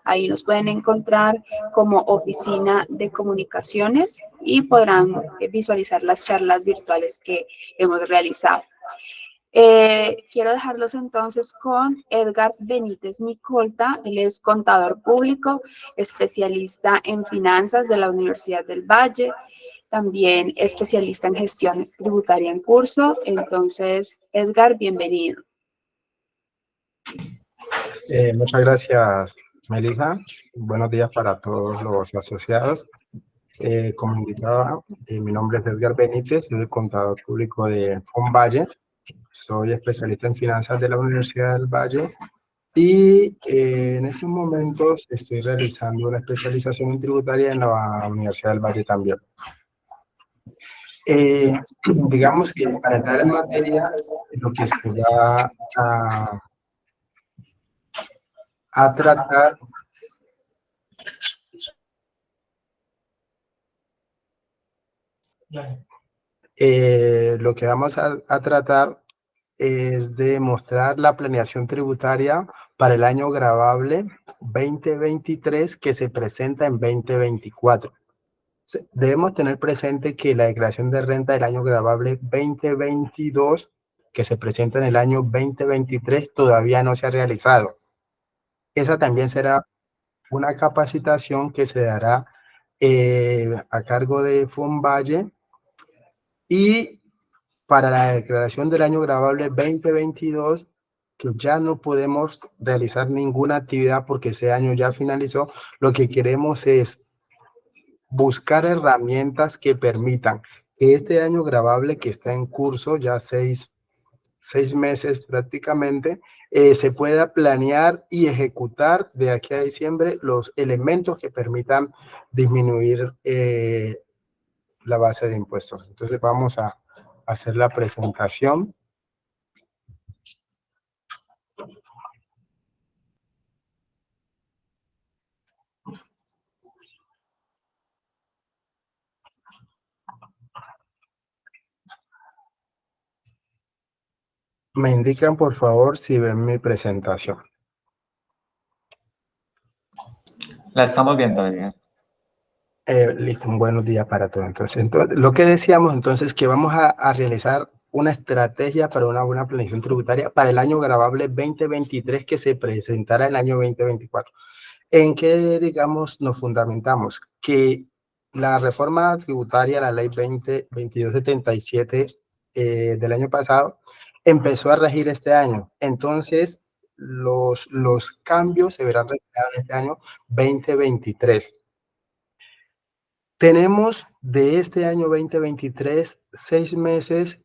Ahí nos pueden encontrar como Oficina de Comunicaciones y podrán visualizar las charlas virtuales que hemos realizado. Quiero dejarlos entonces con Edgar Benítez Micolta. Él es contador público, especialista en finanzas de la Universidad del Valle, también especialista en gestión tributaria en curso. Entonces, Edgar, bienvenido. Muchas gracias, Melissa. Buenos días para todos los asociados. Como indicaba, mi nombre es Edgar Benítez, soy el contador público de FONVALLE. Soy especialista en finanzas de la Universidad del Valle y en estos momentos estoy realizando una especialización en tributaria en la Universidad del Valle también. Digamos que para entrar en materia, lo que se va a tratar lo que vamos a tratar es de mostrar la planeación tributaria para el año gravable 2023 que se presenta en 2024. Debemos tener presente que la declaración de renta del año gravable 2022 que se presenta en el año 2023 todavía no se ha realizado. Esa también será una capacitación que se dará a cargo de FONVALLE, y para la declaración del año gravable 2022, que ya no podemos realizar ninguna actividad porque ese año ya finalizó, lo que queremos es buscar herramientas que permitan que este año gravable que está en curso, ya seis meses prácticamente, se pueda planear y ejecutar de aquí a diciembre los elementos que permitan disminuir la base de impuestos. Entonces vamos a hacer la presentación. Me indican, por favor, si ven mi presentación. La estamos viendo, Edgar. Listo, un buenos días para todos. Entonces, lo que decíamos entonces que vamos a realizar una estrategia para una buena planificación tributaria para el año gravable 2023 que se presentará en el año 2024. ¿En qué, digamos, nos fundamentamos? Que la reforma tributaria, la ley 2277 del año pasado, empezó a regir este año. Entonces, los cambios se verán reflejados en este año 2023. Tenemos de este año 2023 6 meses,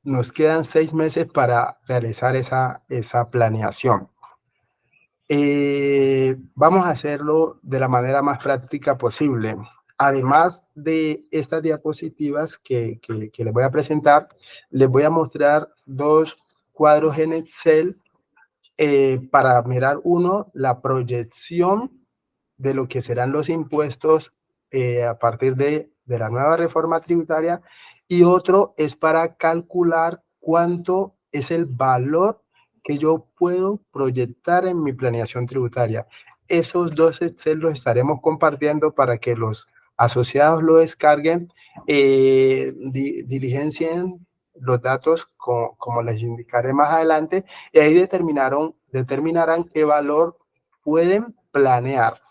nos quedan 6 meses para realizar esa planeación. Vamos a hacerlo de la manera más práctica posible. Además de estas diapositivas que les voy a presentar, les voy a mostrar 2 cuadros en Excel para mirar uno, la proyección de lo que serán los impuestos a partir de la nueva reforma tributaria, y otro es para calcular cuánto es el valor que yo puedo proyectar en mi planeación tributaria. Esos 2 Excel los estaremos compartiendo para que los asociados lo descarguen, diligencien los datos como les indicaré más adelante, y ahí determinarán qué valor pueden planear.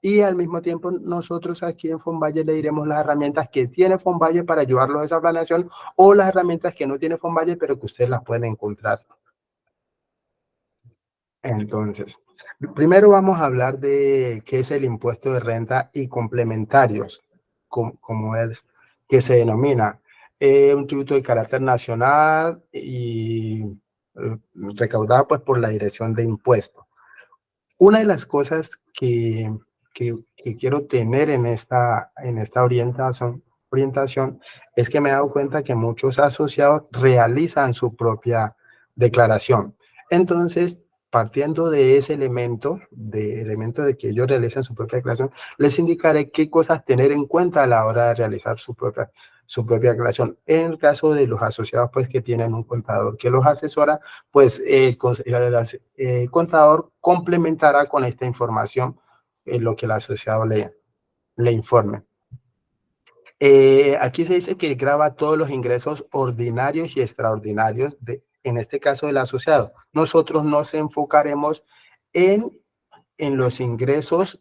Y al mismo tiempo nosotros aquí en FONVALLE le diremos las herramientas que tiene FONVALLE para ayudarlos a esa planeación, o las herramientas que no tiene FONVALLE pero que ustedes las pueden encontrar. Entonces, primero vamos a hablar de qué es el impuesto de renta y complementarios, como es que se denomina. Un tributo de carácter nacional y recaudado pues por la Dirección de Impuestos. Una de las cosas que quiero tener en esta orientación es que me he dado cuenta que muchos asociados realizan su propia declaración. Entonces, partiendo de ese elemento de que ellos realicen su propia declaración, les indicaré qué cosas tener en cuenta a la hora de realizar su propia declaración. En el caso de los asociados, pues, que tienen un contador que los pues el contador complementará con esta información lo que el asociado le informe. Aquí se dice que graba todos los ingresos ordinarios y extraordinarios, en este caso del asociado. Nosotros nos enfocaremos en los ingresos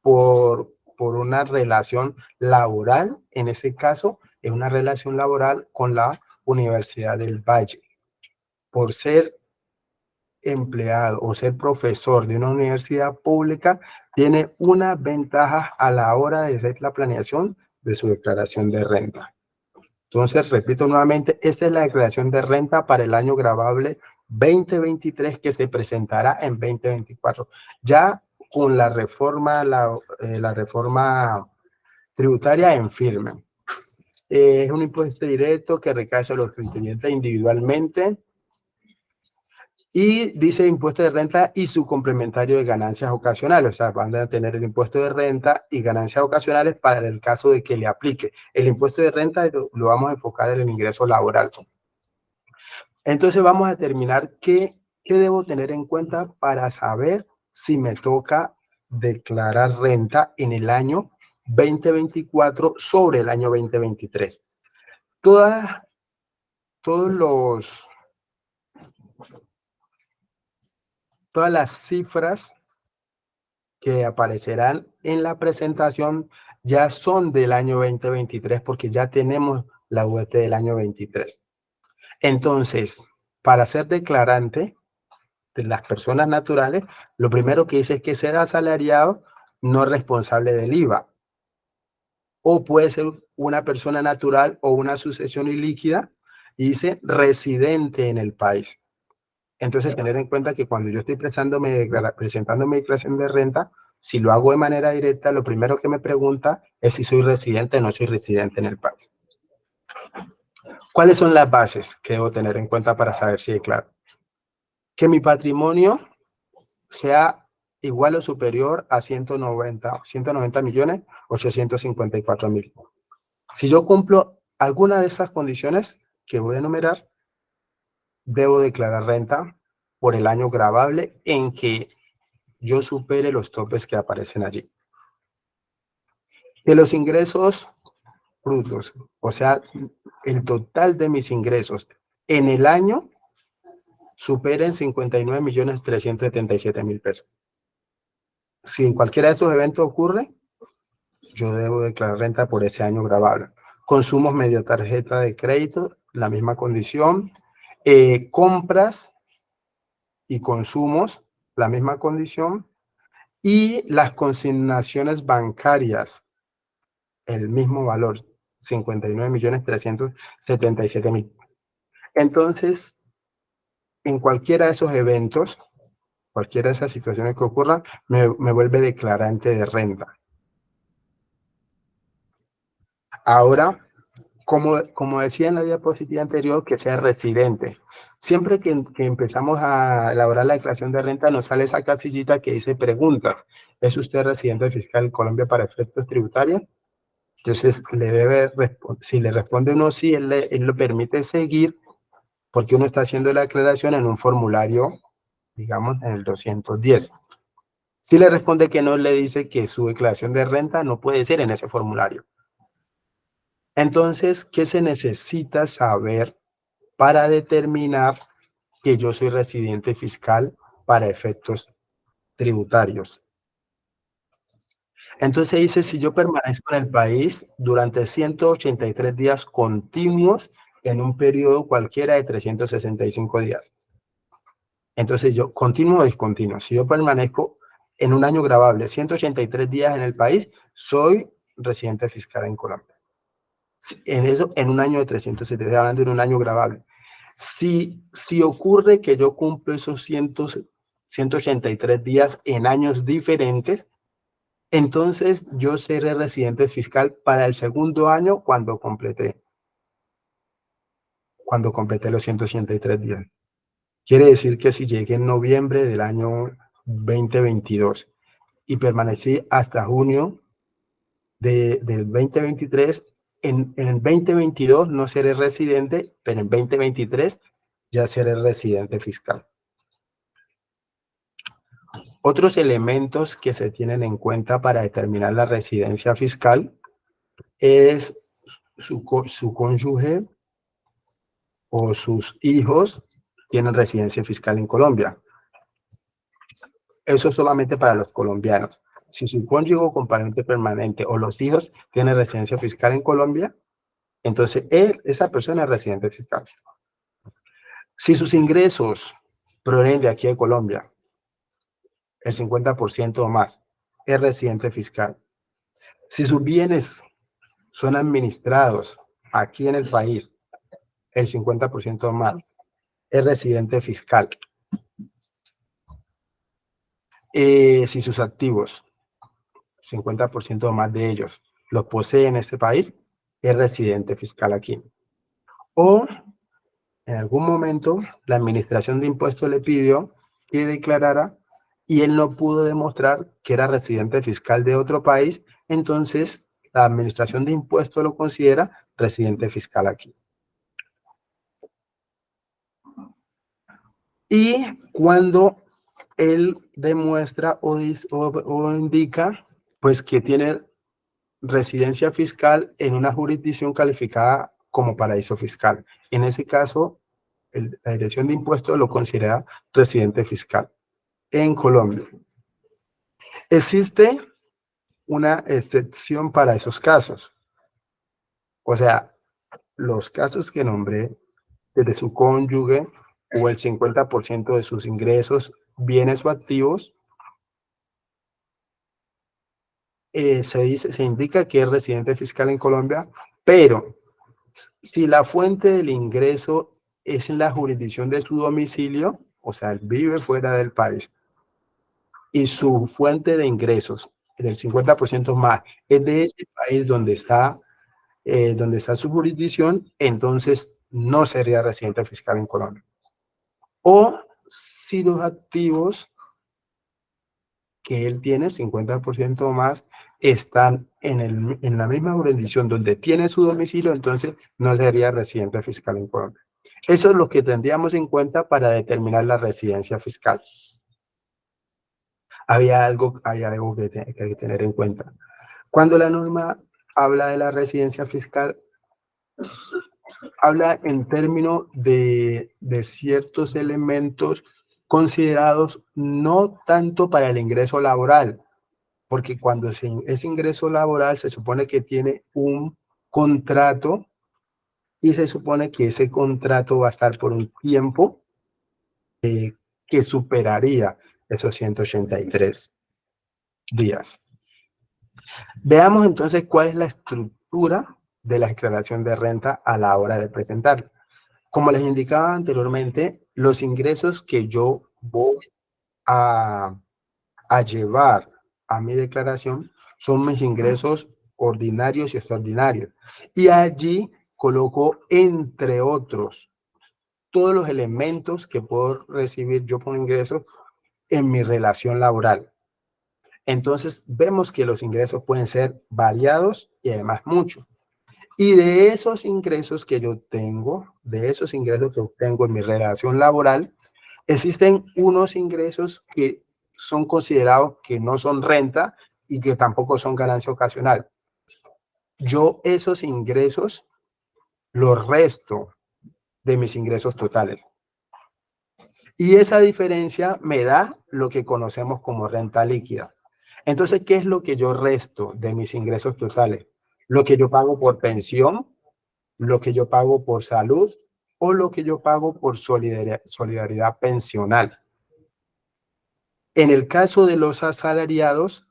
por una relación laboral, en ese caso, es una relación laboral con la Universidad del Valle. Por ser empleado o ser profesor de una universidad pública, tiene una ventaja a la hora de hacer la planeación de su declaración de renta. Entonces, repito nuevamente, esta es la declaración de renta para el año gravable 2023 que se presentará en 2024. Ya con la reforma, la reforma tributaria en firme. Es un impuesto directo que recae sobre los contribuyentes individualmente y dice impuesto de renta y su complementario de ganancias ocasionales. O sea, van a tener el impuesto de renta y ganancias ocasionales para el caso de que le aplique. El impuesto de renta lo vamos a enfocar en el ingreso laboral. Entonces vamos a determinar qué debo tener en cuenta para saber si me toca declarar renta en el año 2024 sobre el año 2023. Todas las cifras que aparecerán en la presentación ya son del año 2023 porque ya tenemos la UET del año 23. Entonces, para ser declarante de las personas naturales, lo primero que dice es que será asalariado no responsable del IVA. O puede ser una persona natural o una sucesión ilíquida y dice residente en el país. Entonces, tener en cuenta que cuando yo estoy presentando mi declaración de renta, si lo hago de manera directa, lo primero que me pregunta es si soy residente o no soy residente en el país. ¿Cuáles son las bases que debo tener en cuenta para saber si declaro? Que mi patrimonio sea igual o superior a 190.854.000. Si yo cumplo alguna de esas condiciones que voy a enumerar, debo declarar renta por el año gravable en que yo supere los topes que aparecen allí. De los ingresos brutos, o sea, el total de mis ingresos en el año superen 59.377.000 pesos. Si en cualquiera de estos eventos ocurre, yo debo declarar renta por ese año gravable. Consumos medio tarjeta de crédito, la misma condición. Compras y consumos, la misma condición. Y las consignaciones bancarias, el mismo valor, 59.377.000. Entonces, en cualquiera de esos eventos, cualquiera de esas situaciones que ocurran, me vuelve declarante de renta. Ahora, como decía en la diapositiva anterior, que sea residente. Siempre que empezamos a elaborar la declaración de renta, nos sale esa casillita que dice preguntas. ¿Es usted residente fiscal en Colombia para efectos tributarios? Entonces, si le responde uno sí, él lo permite seguir, porque uno está haciendo la declaración en un formulario, digamos, en el 210. Si le responde que no, le dice que su declaración de renta no puede ser en ese formulario. Entonces, ¿qué se necesita saber para determinar que yo soy residente fiscal para efectos tributarios? Entonces dice, si yo permanezco en el país durante 183 días continuos en un periodo cualquiera de 365 días. Entonces yo, continuo o discontinuo, si yo permanezco en un año gravable 183 días en el país, soy residente fiscal en Colombia. En un año de 370, hablando en un año gravable. Si ocurre que yo cumplo esos 183 días en años diferentes, entonces yo seré residente fiscal para el segundo año cuando complete los 183 días. Quiere decir que si llegué en noviembre del año 2022 y permanecí hasta junio del 2023, en el 2022 no seré residente, pero en 2023 ya seré residente fiscal. Otros elementos que se tienen en cuenta para determinar la residencia fiscal es su cónyuge o sus hijos tienen residencia fiscal en Colombia. Eso es solamente para los colombianos. Si su cónyuge o componente permanente o los hijos tienen residencia fiscal en Colombia, entonces esa persona es residente fiscal. Si sus ingresos provienen de aquí de Colombia, el 50% o más, es residente fiscal. Si sus bienes son administrados aquí en el país, el 50% o más, es residente fiscal. Si sus activos, 50% o más de ellos, los posee en este país, es residente fiscal aquí. O en algún momento la administración de impuestos le pidió que declarara y él no pudo demostrar que era residente fiscal de otro país, entonces la administración de impuestos lo considera residente fiscal aquí. Y cuando él demuestra o indica pues que tiene residencia fiscal en una jurisdicción calificada como paraíso fiscal. En ese caso, la Dirección de Impuestos lo considera residente fiscal en Colombia. Existe una excepción para esos casos. O sea, los casos que nombré, desde su cónyuge o el 50% de sus ingresos, bienes o activos, se indica que es residente fiscal en Colombia, pero si la fuente del ingreso es en la jurisdicción de su domicilio, o sea, él vive fuera del país, y su fuente de ingresos, del 50% más, es de ese país donde está su jurisdicción, entonces no sería residente fiscal en Colombia. O si los activos que él tiene, 50% más, están en la misma jurisdicción donde tiene su domicilio, entonces no sería residente fiscal en Colombia. Eso es lo que tendríamos en cuenta para determinar la residencia fiscal. Hay algo que hay que tener en cuenta. Cuando la norma habla de la residencia fiscal, habla en términos de ciertos elementos considerados no tanto para el ingreso laboral, porque cuando es ingreso laboral se supone que tiene un contrato y se supone que ese contrato va a estar por un tiempo que superaría esos 183 días. Veamos entonces cuál es la estructura de la declaración de renta a la hora de presentar. Como les indicaba anteriormente, los ingresos que yo voy a llevar a mi declaración son mis ingresos ordinarios y extraordinarios. Y allí coloco, entre otros, todos los elementos que puedo recibir yo por ingresos en mi relación laboral. Entonces, vemos que los ingresos pueden ser variados y además muchos. Y de esos ingresos que yo tengo, de esos ingresos que obtengo en mi relación laboral, existen unos ingresos que son considerados que no son renta y que tampoco son ganancia ocasional. Yo esos ingresos los resto de mis ingresos totales. Y esa diferencia me da lo que conocemos como renta líquida. Entonces, ¿qué es lo que yo resto de mis ingresos totales? Lo que yo pago por pensión, lo que yo pago por salud o lo que yo pago por solidaridad pensional. En el caso de los asalariados,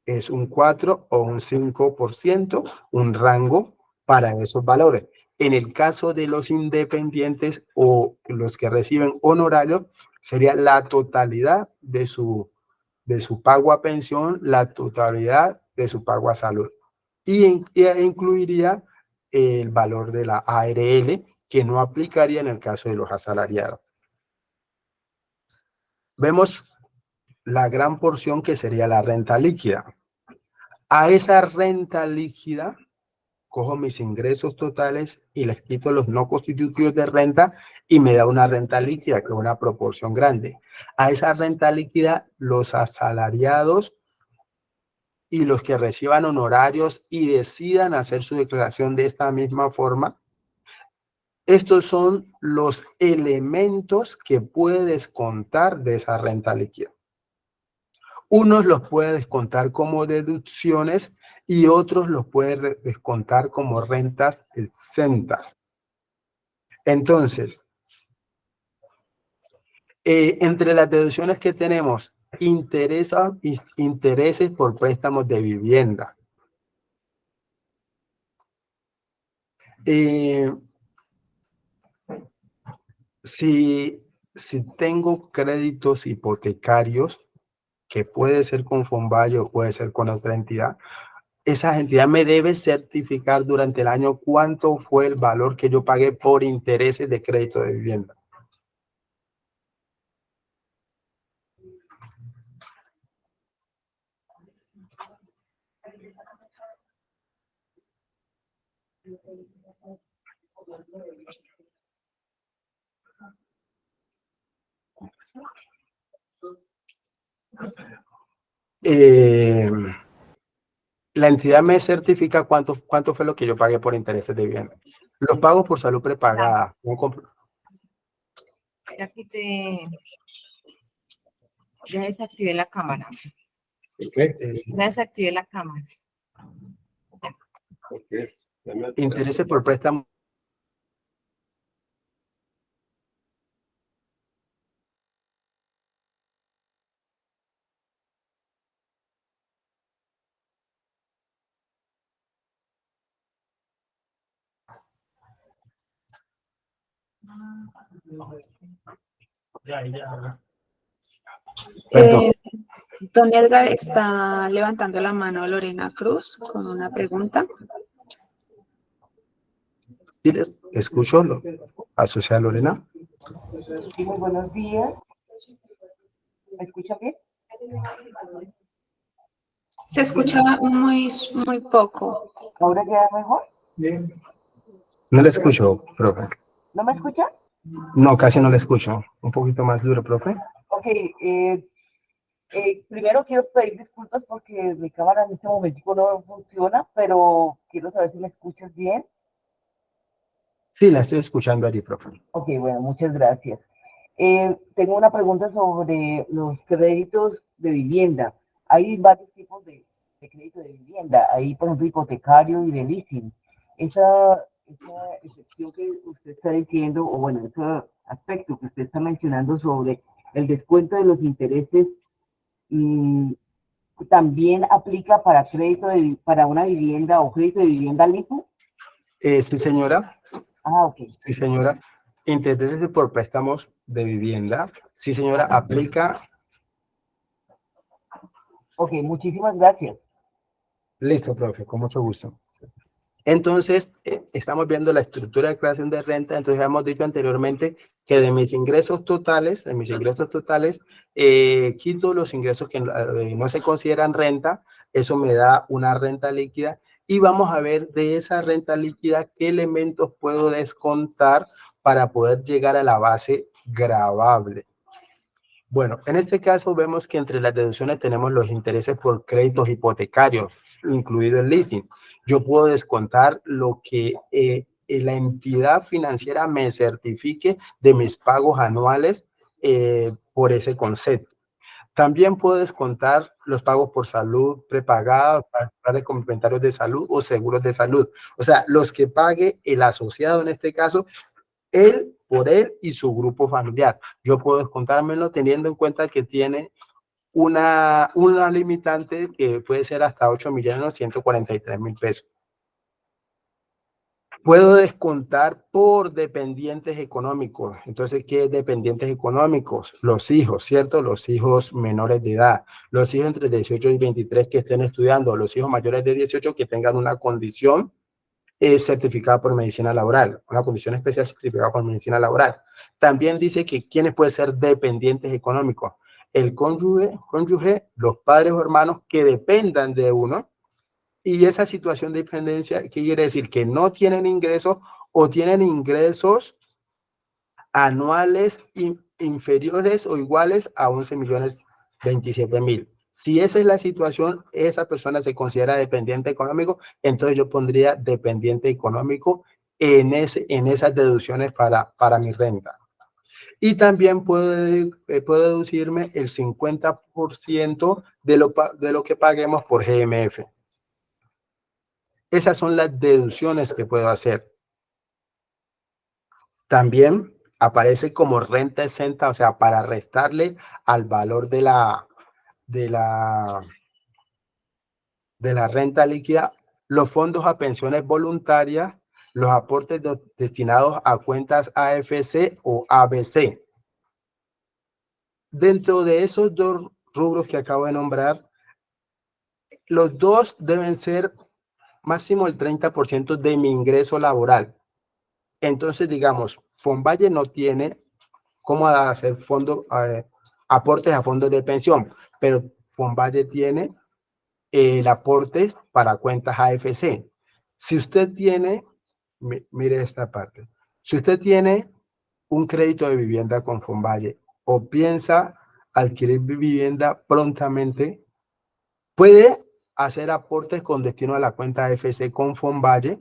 es un 4 o un 5%, un rango para esos valores. En el caso de los independientes o los que reciben honorarios, sería la totalidad de su pago a pensión, la totalidad de su pago a salud. Y incluiría el valor de la ARL, que no aplicaría en el caso de los asalariados. Vemos la gran porción que sería la renta líquida. A esa renta líquida cojo mis ingresos totales y les quito los no constitutivos de renta y me da una renta líquida, que es una proporción grande. A esa renta líquida, los asalariados y los que reciban honorarios y decidan hacer su declaración de esta misma forma, estos son los elementos que puedes descontar de esa renta líquida. Unos los puede descontar como deducciones y otros los puede descontar como rentas exentas. Entonces, entre las deducciones que tenemos, intereses por préstamos de vivienda. Si tengo créditos hipotecarios, que puede ser con Fonvallo o puede ser con otra entidad, esa entidad me debe certificar durante el año cuánto fue el valor que yo pagué por intereses de crédito de vivienda. La entidad me certifica cuánto fue lo que yo pagué por intereses de vivienda. Los pagos por salud prepagada. Aquí ya desactivé la cámara. Ya desactivé la cámara. Intereses por préstamo. Don Edgar, está levantando la mano Lorena Cruz con una pregunta. Sí, les escucho, asociada Lorena. Sí, muy buenos días. ¿Me escucha bien? Se escucha muy poco. ¿Ahora queda mejor? No le escucho, profe. ¿No me escucha? No, casi no le escucho. Un poquito más duro, profe. Ok, primero quiero pedir disculpas porque mi cámara en este momento no funciona, pero quiero saber si me escuchas bien. Sí, la estoy escuchando allí, profe. Ok, bueno, muchas gracias. Tengo una pregunta sobre los créditos de vivienda. Hay varios tipos de crédito de vivienda. Hay, por ejemplo, hipotecario y de leasing. Esa excepción que usted está diciendo, o bueno, ese aspecto que usted está mencionando sobre el descuento de los intereses, ¿también aplica para crédito para una vivienda o crédito de vivienda LIFO? Sí, señora. Ah, ok. Sí, señora. Intereses por préstamos de vivienda. Sí, señora, aplica. Ok, muchísimas gracias. Listo, profe, con mucho gusto. Entonces, estamos viendo la estructura de creación de renta. Entonces, hemos dicho anteriormente que de mis ingresos totales, quito los ingresos que no se consideran renta. Eso me da una renta líquida. Y vamos a ver de esa renta líquida qué elementos puedo descontar para poder llegar a la base gravable. Bueno, en este caso vemos que entre las deducciones tenemos los intereses por créditos hipotecarios, incluido el leasing. Yo puedo descontar lo que la entidad financiera me certifique de mis pagos anuales por ese concepto. También puedo descontar los pagos por salud prepagados, planes complementarios de salud o seguros de salud. O sea, los que pague el asociado en este caso, él por él y su grupo familiar. Yo puedo descontármelo teniendo en cuenta que tiene una limitante que puede ser hasta 8.143.000 pesos. Puedo descontar por dependientes económicos. Entonces, ¿qué es dependientes económicos? Los hijos, ¿cierto? Los hijos menores de edad, los hijos entre 18 y 23 que estén estudiando, los hijos mayores de 18 que tengan una condición certificada por medicina laboral, una condición especial certificada por medicina laboral. También dice que quienes pueden ser dependientes económicos, el cónyuge, los padres o hermanos que dependan de uno, Y esa situación de dependencia, ¿qué quiere decir? Que no tienen ingresos o tienen ingresos anuales inferiores o iguales a 11.027.000. Si esa es la situación, esa persona se considera dependiente económico, entonces yo pondría dependiente económico en esas deducciones para mi renta. Y también puedo deducirme el 50% de lo que paguemos por GMF. Esas son las deducciones que puedo hacer. También aparece como renta exenta, o sea, para restarle al valor de la renta líquida, los fondos a pensiones voluntarias, los aportes destinados a cuentas AFC o ABC. Dentro de esos dos rubros que acabo de nombrar, los dos deben ser máximo el 30% de mi ingreso laboral. Entonces, digamos, Fonvalle no tiene cómo hacer aportes a fondos de pensión, pero Fonvalle tiene el aporte para cuentas AFC. Si usted tiene, mire esta parte, si usted tiene un crédito de vivienda con Fonvalle o piensa adquirir vivienda prontamente, puede hacer aportes con destino a la cuenta AFC con Fonvalle,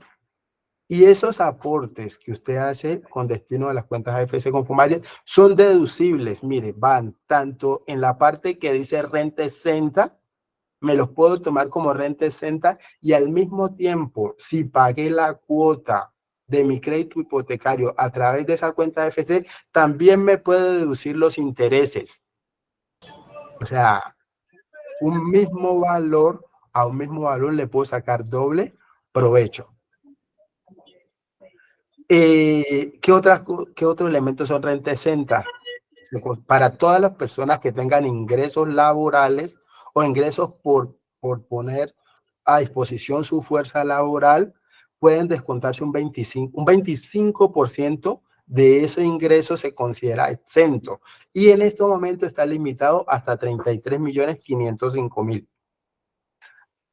y esos aportes que usted hace con destino a las cuentas AFC con Fonvalle son deducibles. Mire, van tanto en la parte que dice renta exenta, me los puedo tomar como renta exenta, y al mismo tiempo, si pagué la cuota de mi crédito hipotecario a través de esa cuenta AFC, también me puedo deducir los intereses. O sea, a un mismo valor le puedo sacar doble provecho. ¿Qué otros elementos son renta exenta? Para todas las personas que tengan ingresos laborales o ingresos por poner a disposición su fuerza laboral, pueden descontarse un 25% de ese ingreso se considera exento. Y en este momento está limitado hasta 33.505.000.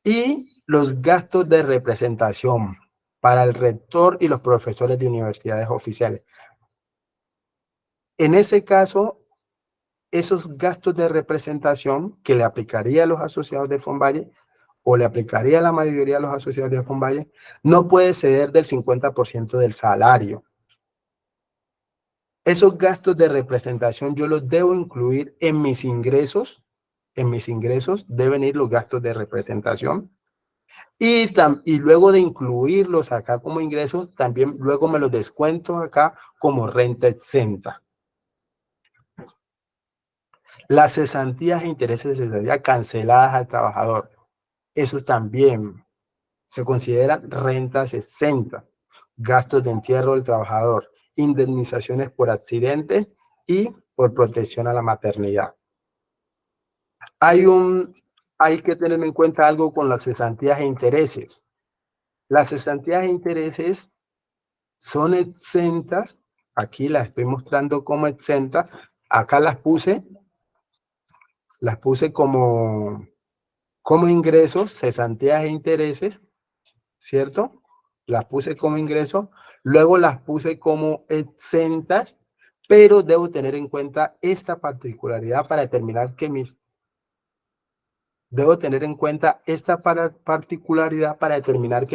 Y los gastos de representación para el rector y los profesores de universidades oficiales. En ese caso, esos gastos de representación que le aplicaría a los asociados de Fonvalle o le aplicaría a la mayoría de los asociados de Fonvalle, no puede exceder del 50% del salario. Esos gastos de representación yo los debo incluir en mis ingresos. En mis ingresos deben ir los gastos de representación. Y luego de incluirlos acá como ingresos, también luego me los descuento acá como renta exenta. Las cesantías e intereses de cesantía canceladas al trabajador, eso también se considera rentas exentas. Gastos de entierro del trabajador, indemnizaciones por accidentes y por protección a la maternidad. Hay que tener en cuenta algo con las cesantías e intereses. Las cesantías e intereses son exentas. Aquí las estoy mostrando como exentas. Acá las puse como ingresos, cesantías e intereses, ¿cierto? Las puse como ingresos, luego las puse como exentas, pero debo tener en cuenta esta particularidad para determinar que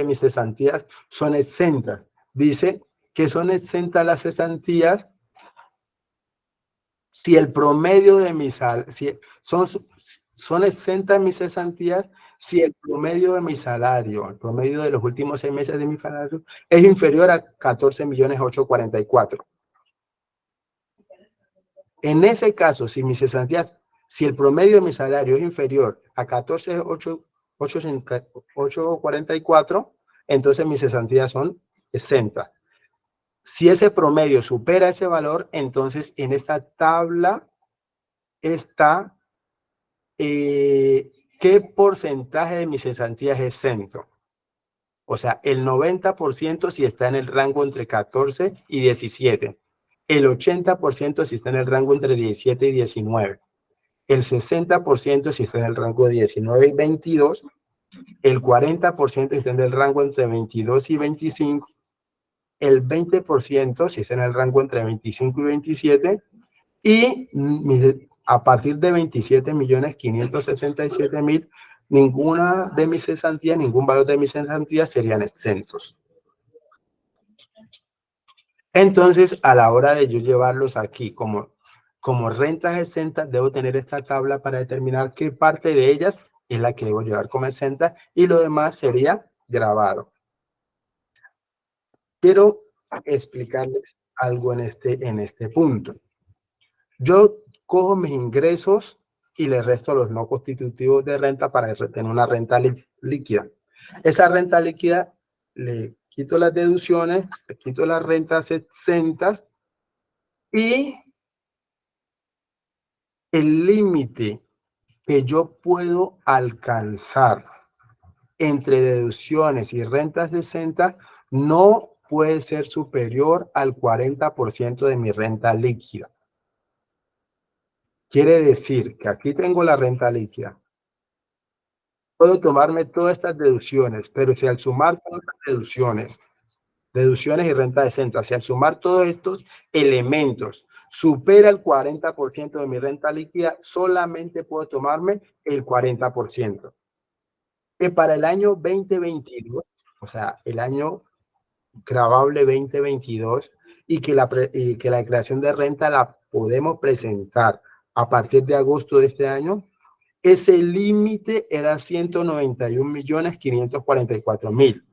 mis cesantías son exentas. Dice que son exentas las cesantías si el promedio de mis son exentas mis cesantías si el promedio de mi salario, el promedio de los últimos 6 meses de mi salario es inferior a 14.844.000. En ese caso, si el promedio de mi salario es inferior a 14.844, entonces mis cesantías son exentas. Si ese promedio supera ese valor, entonces en esta tabla está qué porcentaje de mis cesantías es exento. O sea, el 90% si está en el rango entre 14 y 17. El 80% si está en el rango entre 17 y 19. El 60% si está en el rango de 19 y 22. el 40% si está en el rango entre 22 y 25, el 20% si está en el rango entre 25 y 27, y a partir de 27.567.000, ninguna de mis cesantías, ningún valor de mis cesantías serían exentos. Entonces, a la hora de yo llevarlos aquí como rentas exentas, debo tener esta tabla para determinar qué parte de ellas es la que debo llevar como exenta y lo demás sería grabado. Quiero explicarles algo en este punto. Yo cojo mis ingresos y le resto los no constitutivos de renta para tener una renta líquida. Esa renta líquida le quito las deducciones, le quito las rentas exentas y el límite que yo puedo alcanzar entre deducciones y rentas exentas no puede ser superior al 40% de mi renta líquida. Quiere decir que aquí tengo la renta líquida. Puedo tomarme todas estas deducciones, pero si al sumar todas las deducciones y renta exenta, si al sumar todos estos elementos supera el 40% de mi renta líquida, solamente puedo tomarme el 40%. Que para el año 2022, o sea, el año gravable 2022, y que la declaración de renta la podemos presentar a partir de agosto de este año, ese límite era 191.544.000.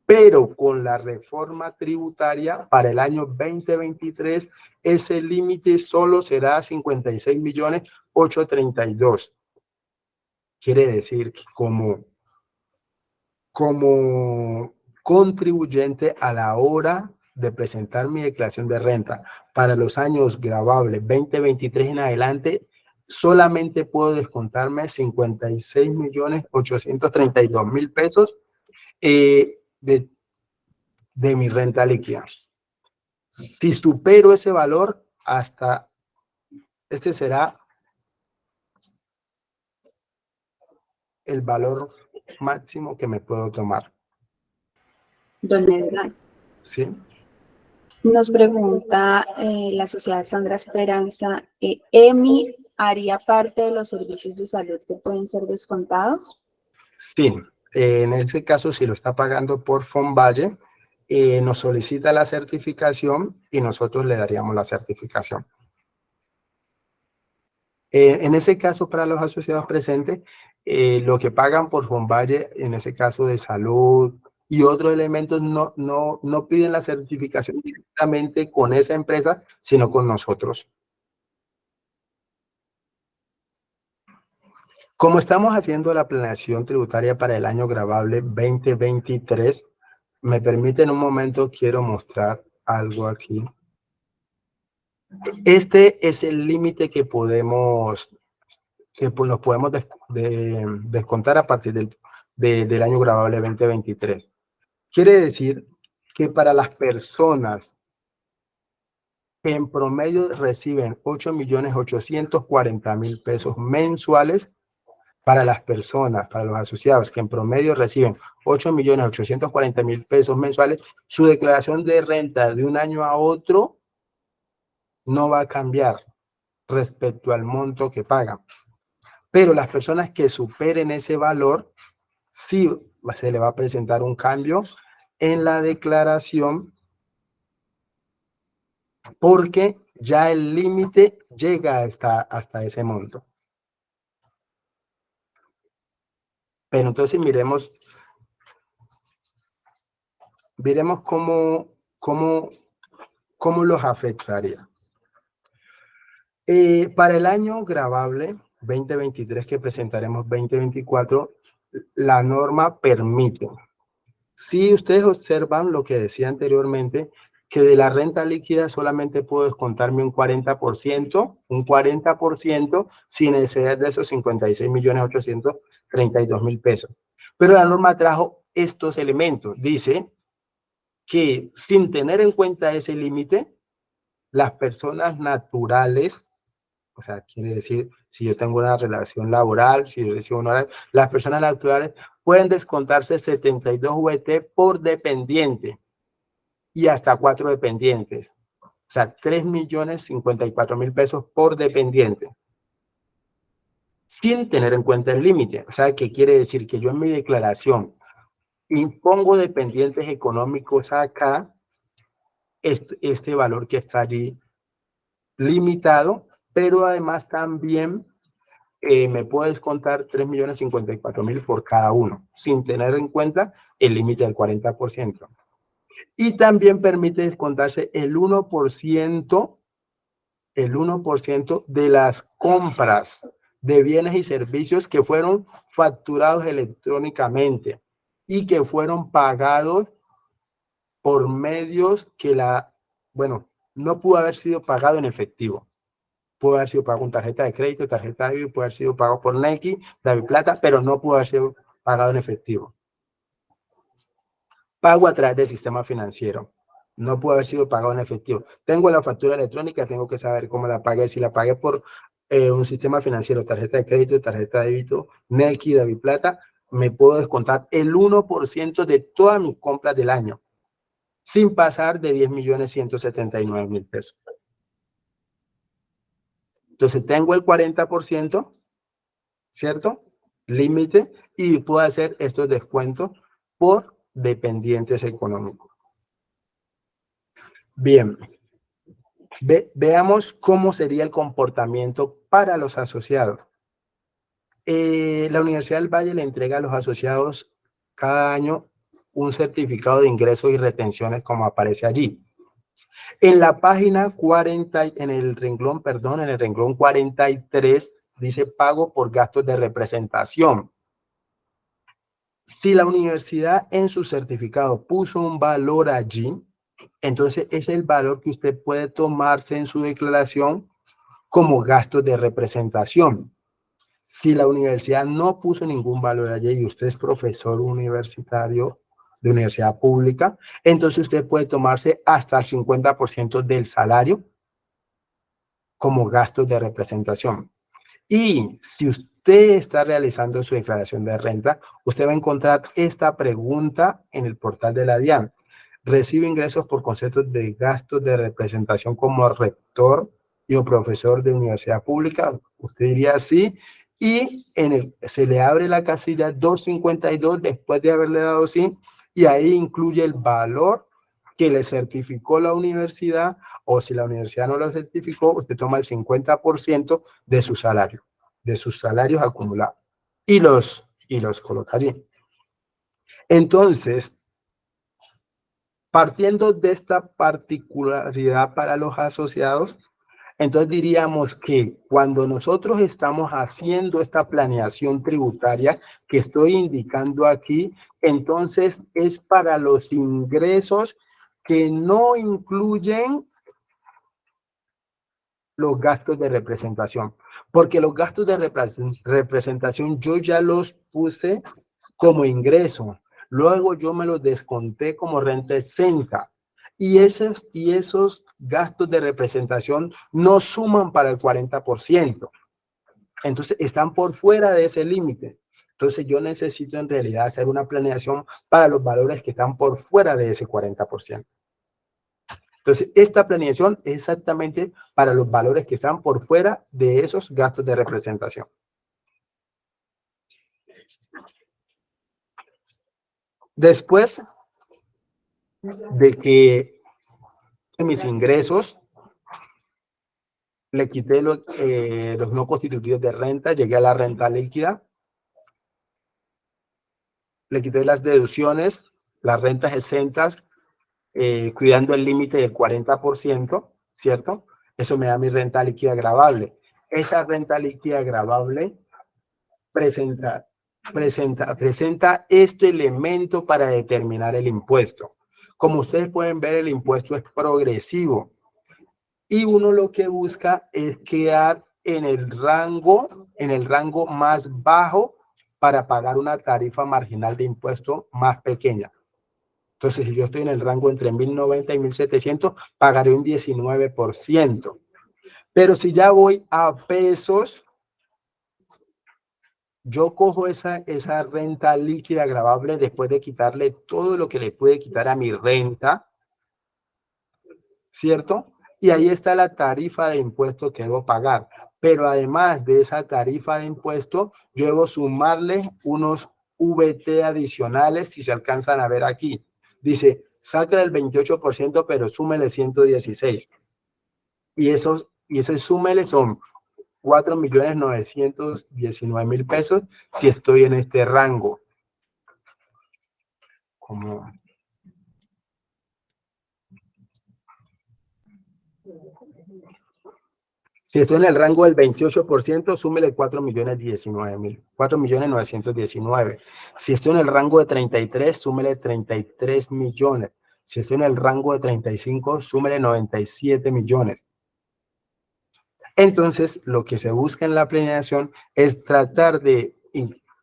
Pero con la reforma tributaria para el año 2023, ese límite solo será 56.832.000. Quiere decir que como contribuyente a la hora de presentar mi declaración de renta para los años gravables 2023 en adelante, solamente puedo descontarme 56.832.000 pesos de mi renta líquida. Si supero ese valor, hasta este será el valor máximo que me puedo tomar. Don Edgar. ¿Sí? Nos pregunta la sociedad Sandra Esperanza, ¿EMI haría parte de los servicios de salud que pueden ser descontados? Sí, en ese caso, si lo está pagando por Fonvalle, nos solicita la certificación y nosotros le daríamos la certificación. En ese caso, para los asociados presentes, lo que pagan por Fonvalle, en ese caso de salud y otros elementos, no piden la certificación directamente con esa empresa, sino con nosotros. Como estamos haciendo la planeación tributaria para el año gravable 2023, me permiten un momento, quiero mostrar algo aquí. Este es el límite que nos podemos descontar a partir del año gravable 2023. Quiere decir que para las personas que en promedio reciben 8.840.000 pesos mensuales, para las personas, para los asociados que en promedio reciben 8.840.000 pesos mensuales, su declaración de renta de un año a otro no va a cambiar respecto al monto que pagan. Pero las personas que superen ese valor, sí se le va a presentar un cambio en la declaración porque ya el límite llega hasta ese monto. Pero entonces miremos cómo los afectaría. Para el año gravable 2023 que presentaremos 2024, la norma permite. Si ustedes observan lo que decía anteriormente, que de la renta líquida solamente puedo descontarme un 40% sin exceder de esos 56.832.000 pesos. Pero la norma trajo estos elementos. Dice que sin tener en cuenta ese límite, las personas naturales O sea, quiere decir, si yo tengo una relación laboral, si yo recibo un horario, las personas naturales pueden descontarse 72 VT por dependiente y hasta 4 dependientes. O sea, 3.054.000 pesos por dependiente, sin tener en cuenta el límite. O sea, ¿qué quiere decir? Que yo en mi declaración impongo dependientes económicos acá, este valor que está allí limitado, pero además también me puedo descontar 3.054.000 por cada uno, sin tener en cuenta el límite del 40%. Y también permite descontarse el 1% de las compras de bienes y servicios que fueron facturados electrónicamente y que fueron pagados por medios que no pudo haber sido pagado en efectivo. Pudo haber sido pago con tarjeta de crédito, tarjeta de débito, pudo haber sido pago por Nequi, DaviPlata, pero no pudo haber sido pagado en efectivo. Pago a través del sistema financiero. No pudo haber sido pagado en efectivo. Tengo la factura electrónica, tengo que saber cómo la pagué. Si la pagué por un sistema financiero, tarjeta de crédito, tarjeta de débito, Nequi, DaviPlata, me puedo descontar el 1% de todas mis compras del año, sin pasar de 10.179.000 pesos. Entonces tengo el 40%, ¿cierto? Límite, y puedo hacer estos descuentos por dependientes económicos. Bien, veamos cómo sería el comportamiento para los asociados. La Universidad del Valle le entrega a los asociados cada año un certificado de ingresos y retenciones, como aparece allí. En la página 40, en el renglón 43, dice pago por gastos de representación. Si la universidad en su certificado puso un valor allí, entonces es el valor que usted puede tomarse en su declaración como gastos de representación. Si la universidad no puso ningún valor allí y usted es profesor universitario de universidad pública, entonces usted puede tomarse hasta el 50% del salario como gastos de representación. Y si usted está realizando su declaración de renta, usted va a encontrar esta pregunta en el portal de la DIAN. ¿Recibe ingresos por conceptos de gastos de representación como rector y o profesor de universidad pública? Usted diría sí. Y se le abre la casilla 252 después de haberle dado sí, y ahí incluye el valor que le certificó la universidad, o si la universidad no lo certificó, usted toma el 50% de su salario, de sus salarios acumulados, y los colocaría. Entonces, partiendo de esta particularidad para los asociados, entonces diríamos que cuando nosotros estamos haciendo esta planeación tributaria que estoy indicando aquí, entonces es para los ingresos que no incluyen los gastos de representación, porque los gastos de representación yo ya los puse como ingreso, luego yo me los desconté como renta exenta, y esos gastos de representación no suman para el 40%, entonces están por fuera de ese límite. Entonces yo necesito en realidad hacer una planeación para los valores que están por fuera de ese 40%. Entonces, esta planeación es exactamente para los valores que están por fuera de esos gastos de representación. Después de que mis ingresos le quité los no constitutivos de renta, llegué a la renta líquida, le quité las deducciones, las rentas exentas, cuidando el límite del 40%, ¿cierto? Eso me da mi renta líquida gravable. Esa renta líquida gravable presenta este elemento para determinar el impuesto. Como ustedes pueden ver, el impuesto es progresivo y uno lo que busca es quedar en el rango más bajo para pagar una tarifa marginal de impuesto más pequeña. Entonces, si yo estoy en el rango entre 1.090 y 1.700, pagaré un 19%. Pero si ya voy a pesos, yo cojo esa renta líquida gravable después de quitarle todo lo que le puede quitar a mi renta, ¿cierto? Y ahí está la tarifa de impuesto que debo pagar. Pero además de esa tarifa de impuesto, yo debo sumarle unos VT adicionales, si se alcanzan a ver aquí. Dice, saca el 28%, pero súmele 116. Y esos súmele son 4.919.000 pesos si estoy en este rango. Como... Si estoy en el rango del 28%, súmele 4.919.000. Si estoy en el rango de 33, súmele 33 millones. Si estoy en el rango de 35, súmele 97 millones. Entonces, lo que se busca en la planeación es tratar de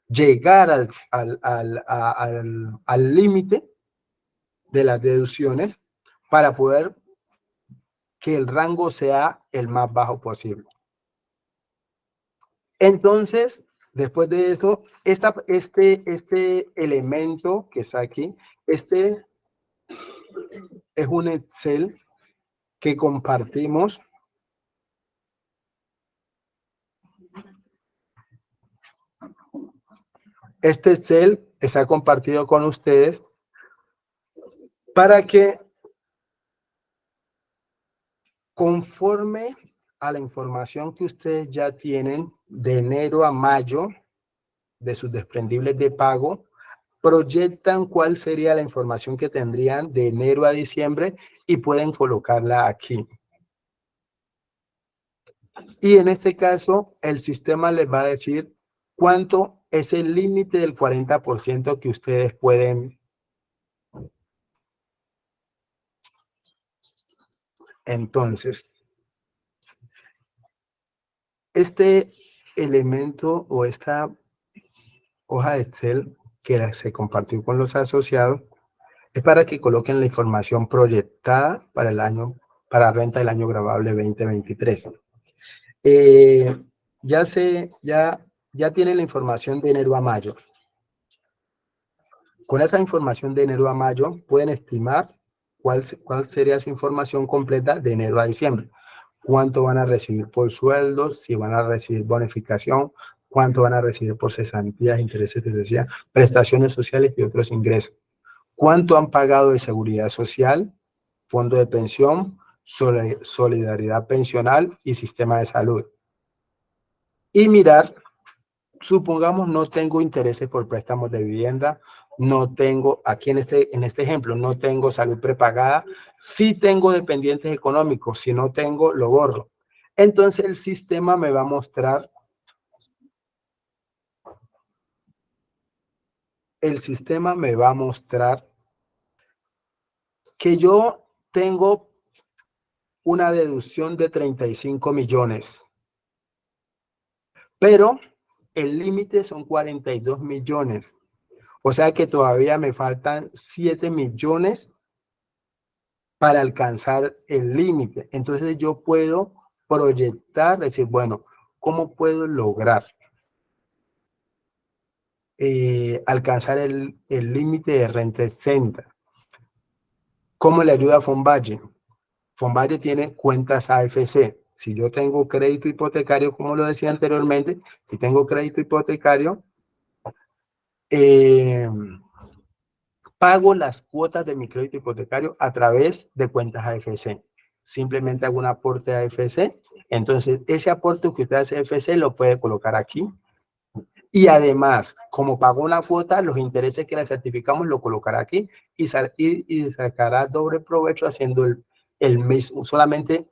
llegar al límite de las deducciones para poder que el rango sea el más bajo posible. Entonces, después de eso, este elemento que está aquí, este es un Excel que compartimos. Este Excel está compartido con ustedes para que, conforme a la información que ustedes ya tienen de enero a mayo de sus desprendibles de pago, proyectan cuál sería la información que tendrían de enero a diciembre y pueden colocarla aquí. Y en este caso, el sistema les va a decir cuánto es el límite del 40% que ustedes pueden. Entonces, este elemento o esta hoja de Excel que se compartió con los asociados es para que coloquen la información proyectada para el año, para renta del año gravable 2023. Ya tienen la información de enero a mayo. Con esa información de enero a mayo pueden estimar cuál sería su información completa de enero a diciembre. Cuánto van a recibir por sueldos, si van a recibir bonificación, cuánto van a recibir por cesantías, intereses, decía, prestaciones sociales y otros ingresos. Cuánto han pagado de seguridad social, fondo de pensión, solidaridad pensional y sistema de salud. Y mirar, supongamos no tengo intereses por préstamos de vivienda, no tengo, aquí en este ejemplo, no tengo salud prepagada, sí tengo dependientes económicos, si no tengo, lo borro. Entonces el sistema me va a mostrar, que yo tengo una deducción de 35 millones, pero el límite son 42 millones. O sea que todavía me faltan 7 millones para alcanzar el límite. Entonces yo puedo proyectar, decir, bueno, ¿cómo puedo lograr alcanzar el límite de renta exenta? ¿Cómo le ayuda a Fonvalle? Fonvalle tiene cuentas AFC. Si yo tengo crédito hipotecario, como lo decía anteriormente, si tengo crédito hipotecario, pago las cuotas de mi crédito hipotecario a través de cuentas AFC. Simplemente hago un aporte a AFC. Entonces, ese aporte que usted hace a AFC lo puede colocar aquí. Y además, como pagó una cuota, los intereses que le certificamos lo colocará aquí y sacará doble provecho haciendo el mismo, solamente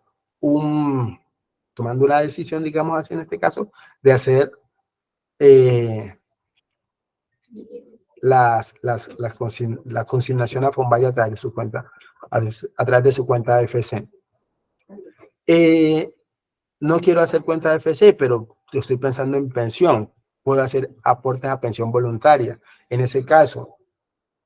tomando una decisión, digamos así en este caso, de hacer la consignación a Fonvalle a través de su cuenta, a través de su cuenta de FC. No quiero hacer cuenta de FC, pero estoy pensando en pensión. Puedo hacer aportes a pensión voluntaria. En ese caso,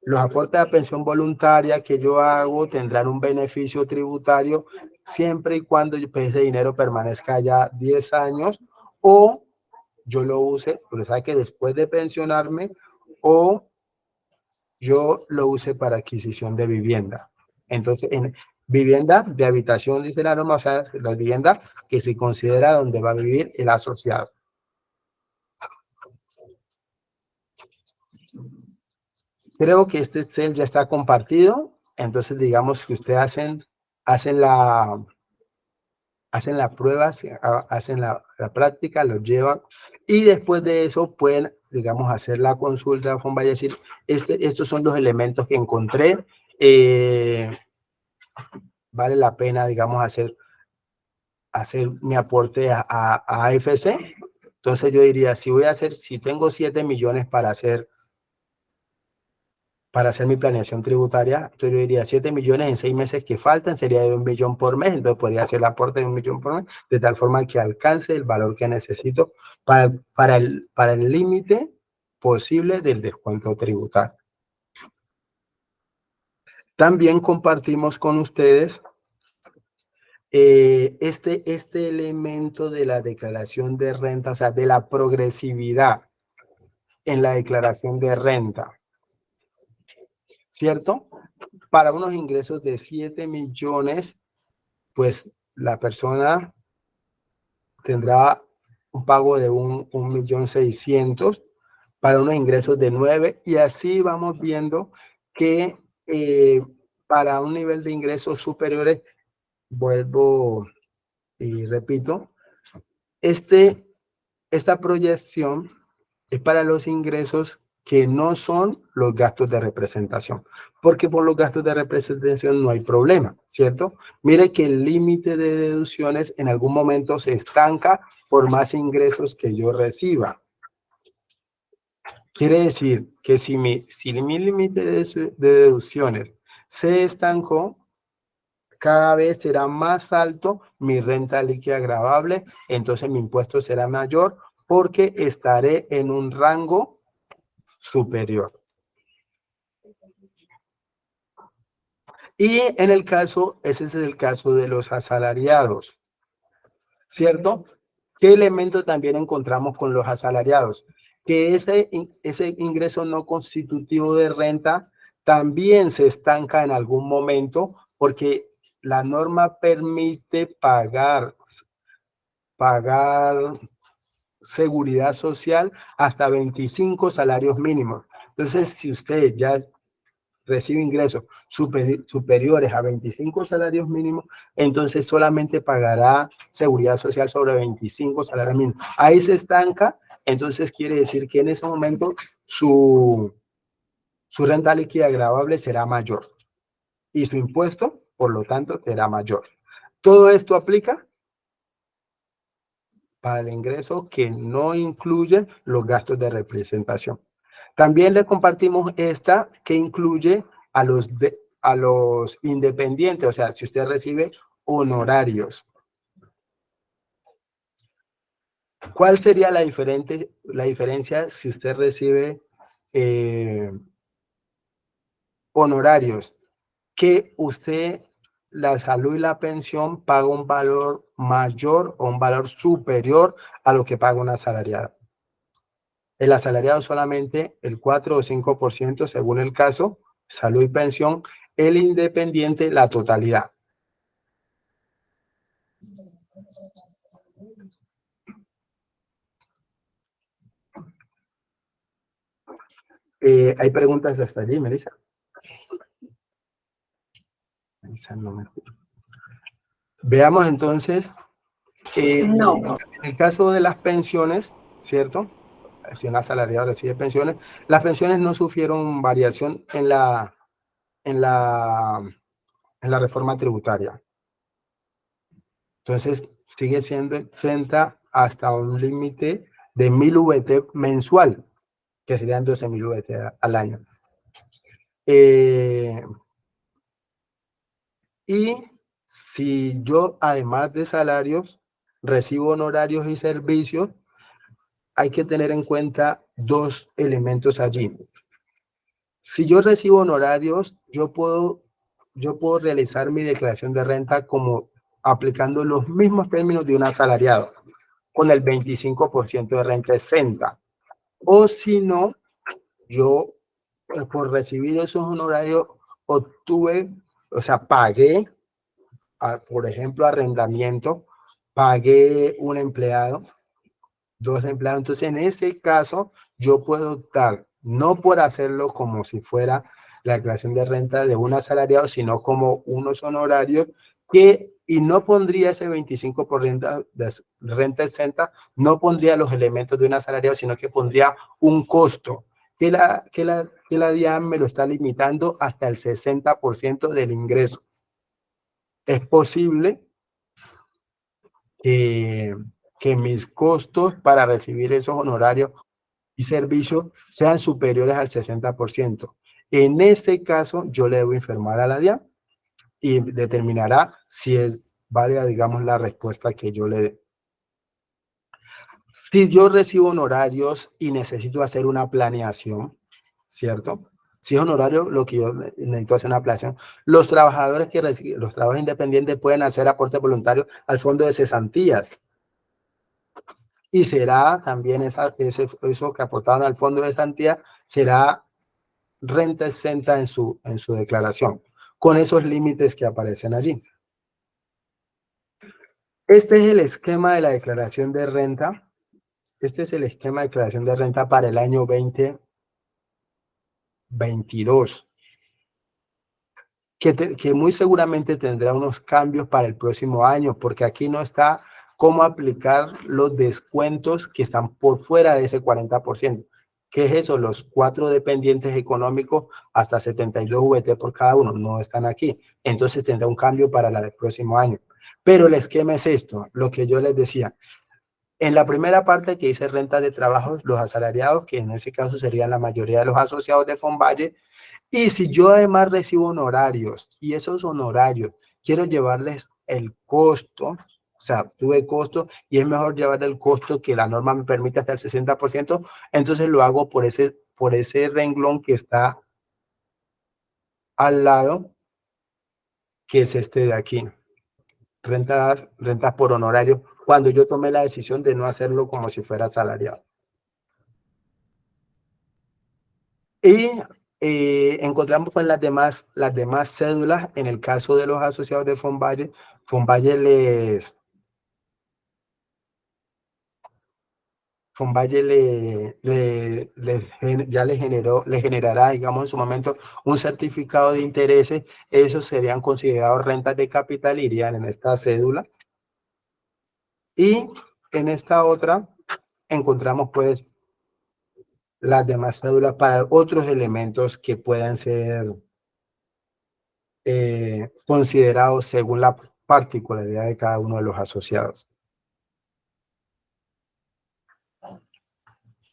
Los aportes a pensión voluntaria que yo hago tendrán un beneficio tributario siempre y cuando ese dinero permanezca ya 10 años o yo lo use, pero sabe que después de pensionarme o yo lo use para adquisición de vivienda. Entonces, en vivienda de habitación, dice la norma, o sea, la vivienda que se considera donde va a vivir el asociado. Creo que este Excel ya está compartido, entonces digamos que ustedes hacen la prueba, hacen la práctica, lo llevan y después de eso pueden, digamos, hacer la consulta, vaya a decir, estos son los elementos que encontré, vale la pena, digamos, hacer mi aporte a AFC. Entonces yo diría, si tengo 7 millones para hacer mi planeación tributaria, entonces yo diría 7 millones en 6 meses que faltan, sería de 1 millón por mes, entonces podría hacer el aporte de 1 millón por mes, de tal forma que alcance el valor que necesito para el límite posible del descuento tributario. También compartimos con ustedes este elemento de la declaración de renta, o sea, de la progresividad en la declaración de renta, ¿cierto? Para unos ingresos de 7 millones, pues la persona tendrá un pago de 1.600.000, para unos ingresos de 9, y así vamos viendo que para un nivel de ingresos superiores, vuelvo y repito, esta proyección es para los ingresos que no son los gastos de representación, porque por los gastos de representación no hay problema, ¿cierto? Mire que el límite de deducciones en algún momento se estanca por más ingresos que yo reciba. Quiere decir que si mi límite de deducciones se estancó, cada vez será más alto mi renta líquida gravable, entonces mi impuesto será mayor porque estaré en un rango superior. Y en el caso, ese es el caso de los asalariados, ¿cierto? ¿Qué elemento también encontramos con los asalariados? Que ese ingreso no constitutivo de renta también se estanca en algún momento porque la norma permite pagar seguridad social hasta 25 salarios mínimos. Entonces, si usted ya recibe ingresos superiores a 25 salarios mínimos, entonces solamente pagará seguridad social sobre 25 salarios mínimos. Ahí se estanca, entonces quiere decir que en ese momento su renta líquida gravable será mayor y su impuesto, por lo tanto, será mayor. Todo esto aplica para el ingreso que no incluye los gastos de representación. También le compartimos esta que incluye a los independientes, o sea, si usted recibe honorarios. ¿Cuál sería la diferencia si usted recibe honorarios? Que usted, la salud y la pensión, paga un valor mayor o un valor superior a lo que paga un asalariado. El asalariado solamente el 4 o 5% según el caso, salud y pensión, el independiente la totalidad. ¿Hay preguntas hasta allí, Melissa? Melissa no me escucha. Veamos entonces, No. en el caso de las pensiones, ¿cierto? Si un asalariado recibe pensiones, las pensiones no sufrieron variación en la reforma tributaria. Entonces, sigue siendo exenta hasta un límite de 1.000 VT mensual, que serían 12.000 VT al año. Y si yo, además de salarios, recibo honorarios y servicios, hay que tener en cuenta dos elementos allí. Si yo recibo honorarios, yo puedo realizar mi declaración de renta como aplicando los mismos términos de un asalariado, con el 25% de renta exenta. O si no, yo por recibir esos honorarios obtuve, o sea, pagué, por ejemplo, arrendamiento, pagué un empleado, 2 empleados. Entonces, en ese caso, yo puedo optar, no por hacerlo como si fuera la declaración de renta de un asalariado, sino como unos honorarios y no pondría ese 25% de renta exenta, no pondría los elementos de un asalariado, sino que pondría un costo que la DIAN me lo está limitando hasta el 60% del ingreso. Es posible que mis costos para recibir esos honorarios y servicios sean superiores al 60%. En ese caso, yo le debo informar a la DIAN y determinará si es válida, digamos, la respuesta que yo le dé. Si yo recibo honorarios y necesito hacer una planeación, ¿cierto? Si es honorario, lo que yo necesito hacer una planeación. Los trabajadores los trabajadores independientes pueden hacer aportes voluntarios al fondo de cesantías. Y será también eso que aportaron al fondo de cesantías, será renta exenta en su declaración, con esos límites que aparecen allí. Este es el esquema de la declaración de renta. Este es el esquema de declaración de renta para el año 2022, que muy seguramente tendrá unos cambios para el próximo año, porque aquí no está cómo aplicar los descuentos que están por fuera de ese 40%. ¿Qué es eso? Los 4 dependientes económicos hasta 72 VT por cada uno no están aquí. Entonces tendrá un cambio para el próximo año. Pero el esquema es esto, lo que yo les decía. En la primera parte que dice renta de trabajos, los asalariados, que en ese caso serían la mayoría de los asociados de Fonvalle, y si yo además recibo honorarios y esos honorarios quiero llevarles el costo, o sea, tuve costo y es mejor llevar el costo que la norma me permite hasta el 60%, entonces lo hago por ese renglón que está al lado, que es este de aquí. Rentas por honorario, cuando yo tomé la decisión de no hacerlo como si fuera asalariado. Y encontramos pues las demás cédulas. En el caso de los asociados de Fonvalle, ya le generará, digamos, en su momento un certificado de intereses. Esos serían considerados rentas de capital, irían en esta cédula. Y en esta otra encontramos pues las demás cédulas para otros elementos que puedan ser considerados según la particularidad de cada uno de los asociados.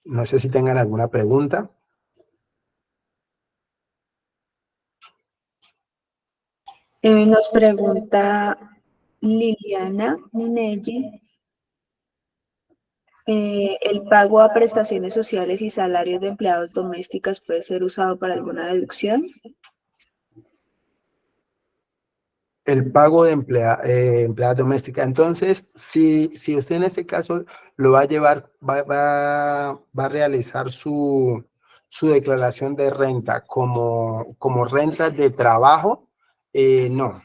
No sé si tengan alguna pregunta. Nos pregunta Liliana Minelli, ¿el pago a prestaciones sociales y salarios de empleados domésticas puede ser usado para alguna deducción? El pago de empleada doméstica. Entonces, si usted en este caso lo va a llevar, va a realizar su declaración de renta como renta de trabajo, no.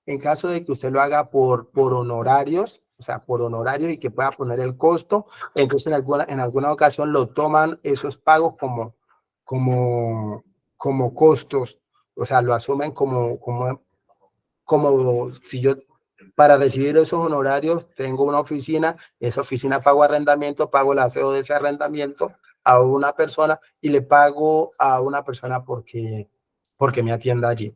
En caso de que usted lo haga por honorarios, o sea, por honorarios y que pueda poner el costo, entonces en alguna ocasión lo toman esos pagos como costos, o sea, lo asumen como si yo para recibir esos honorarios tengo una oficina, esa oficina pago arrendamiento, pago el aseo de ese arrendamiento a una persona y le pago a una persona porque me atienda allí.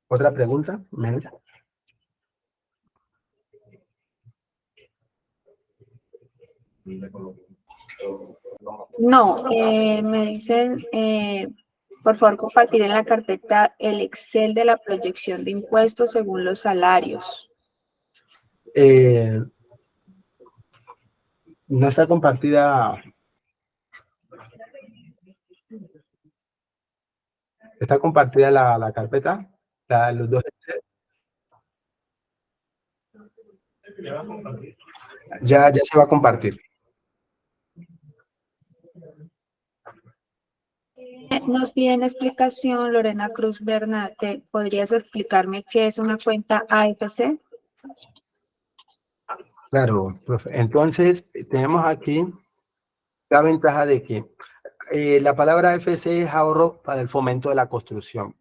¿Otra pregunta? No, me dicen, por favor, compartir en la carpeta el Excel de la proyección de impuestos según los salarios. No está compartida. ¿Está compartida la carpeta? Los dos. Ya se va a compartir. Nos piden explicación, Lorena Cruz Bernate. ¿Podrías explicarme qué es una cuenta AFC? Claro, profe. Entonces, tenemos aquí la ventaja de que la palabra AFC es ahorro para el fomento de la construcción.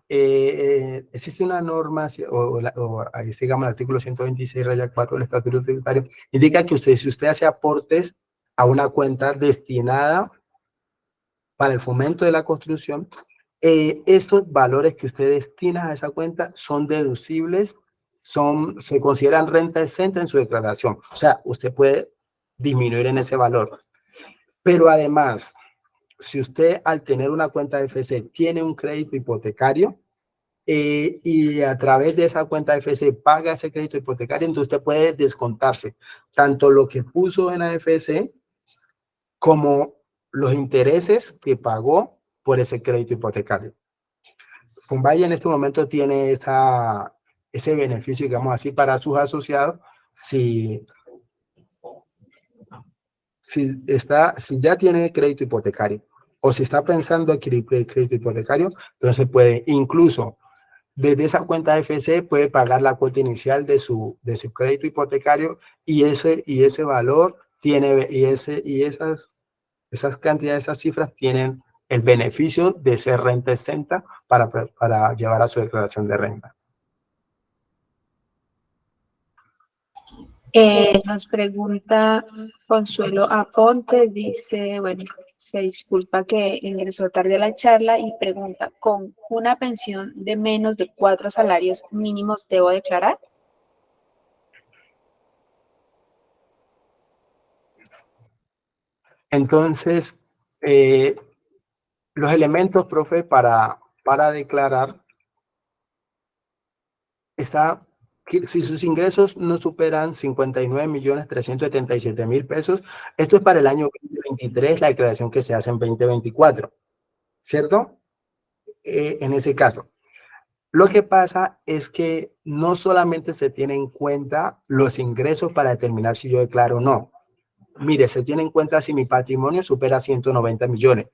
Existe una norma, ahí digamos el artículo 126-4 del Estatuto Tributario, indica que si usted hace aportes a una cuenta destinada para el fomento de la construcción, estos valores que usted destina a esa cuenta son deducibles, se consideran renta exenta en su declaración. O sea, usted puede disminuir en ese valor. Pero además, si usted al tener una cuenta de FC tiene un crédito hipotecario, y a través de esa cuenta de AFC paga ese crédito hipotecario, entonces usted puede descontarse tanto lo que puso en AFC como los intereses que pagó por ese crédito hipotecario. Funvalle en este momento tiene ese beneficio, digamos así, para sus asociados si ya tiene crédito hipotecario o si está pensando adquirir crédito hipotecario, entonces puede incluso desde esa cuenta de FC puede pagar la cuota inicial de su crédito hipotecario y ese valor tiene, esas cantidades, esas cifras tienen el beneficio de ser renta exenta para llevar a su declaración de renta. Nos pregunta Consuelo Aponte, dice, bueno, se disculpa que ingresó tarde a la charla y pregunta, ¿con una pensión de menos de 4 salarios mínimos debo declarar? Entonces, los elementos, profe, para declarar está que si sus ingresos no superan 59.377.000 pesos, esto es para el año 2023, la declaración que se hace en 2024, ¿cierto? En ese caso. Lo que pasa es que no solamente se tiene en cuenta los ingresos para determinar si yo declaro o no. Mire, se tiene en cuenta si mi patrimonio supera 190 millones.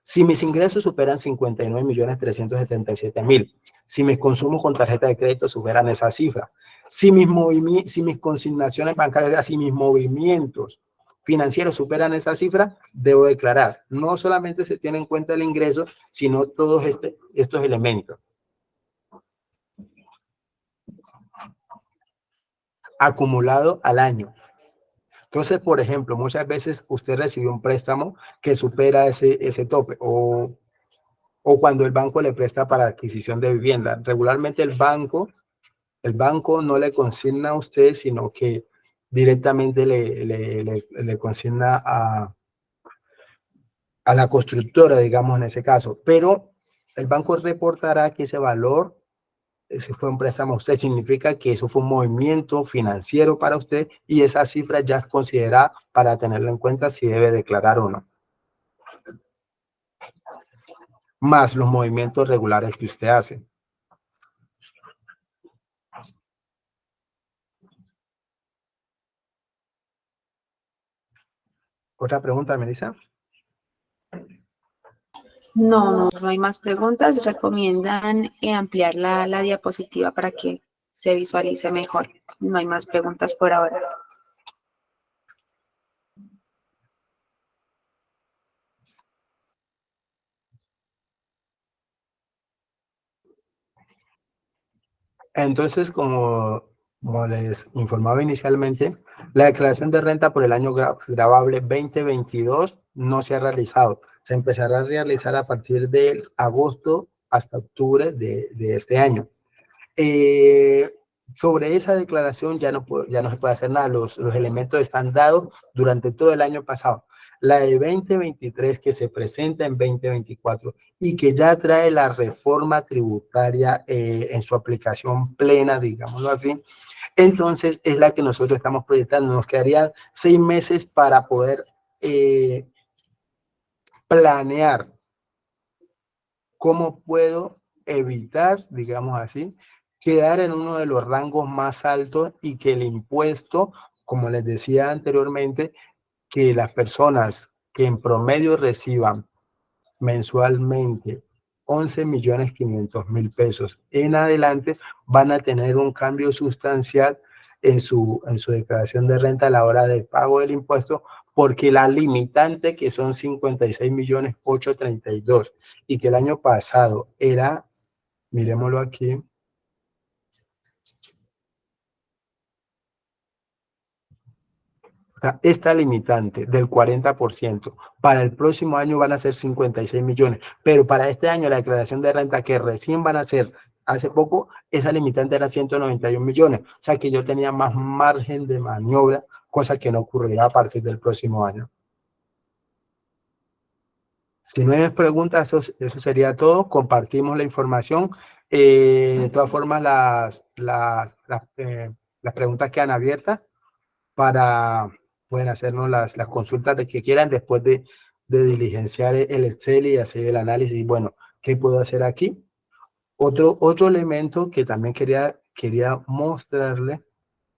Si mis ingresos superan 59.377.000, si mis consumos con tarjeta de crédito superan esa cifra, si mis consignaciones bancarias, si mis movimientos financieros superan esa cifra, debo declarar. No solamente se tiene en cuenta el ingreso, sino todos estos elementos. Acumulado al año. Entonces, por ejemplo, muchas veces usted recibió un préstamo que supera ese tope o cuando el banco le presta para adquisición de vivienda. Regularmente el banco no le consigna a usted, sino que directamente le consigna a la constructora, digamos en ese caso. Pero el banco reportará que ese valor, ese fue un préstamo a usted, significa que eso fue un movimiento financiero para usted y esa cifra ya es considerada para tenerlo en cuenta si debe declarar o no. Más los movimientos regulares que usted hace. ¿Otra pregunta, Melissa? No hay más preguntas. Recomiendan ampliar la diapositiva para que se visualice mejor. No hay más preguntas por ahora. Entonces, como les informaba inicialmente, la declaración de renta por el año gravable 2022 no se ha realizado. Se empezará a realizar a partir de agosto hasta octubre de este año. Sobre esa declaración ya no se puede hacer nada. Los elementos están dados durante todo el año pasado. La de 2023 que se presenta en 2024 y que ya trae la reforma tributaria en su aplicación plena, digámoslo así, Entonces es la que nosotros estamos proyectando. Nos quedarían 6 meses para poder planear cómo puedo evitar, digamos así, quedar en uno de los rangos más altos y que el impuesto, como les decía anteriormente, que las personas que en promedio reciban mensualmente 11.500.000 pesos en adelante van a tener un cambio sustancial en su declaración de renta a la hora del pago del impuesto, porque la limitante, que son 56.832.000 y que el año pasado era, miremoslo aquí, esta limitante del 40%, para el próximo año van a ser 56 millones, pero para este año la declaración de renta que recién van a hacer hace poco, esa limitante era 191 millones, o sea que yo tenía más margen de maniobra, cosa que no ocurrirá a partir del próximo año. Si no hay más preguntas, eso sería todo. Compartimos la información. De todas formas, las preguntas quedan abiertas para, pueden hacernos las consultas de que quieran después de diligenciar el Excel y hacer el análisis. Y bueno, ¿qué puedo hacer aquí? Otro elemento que también quería mostrarle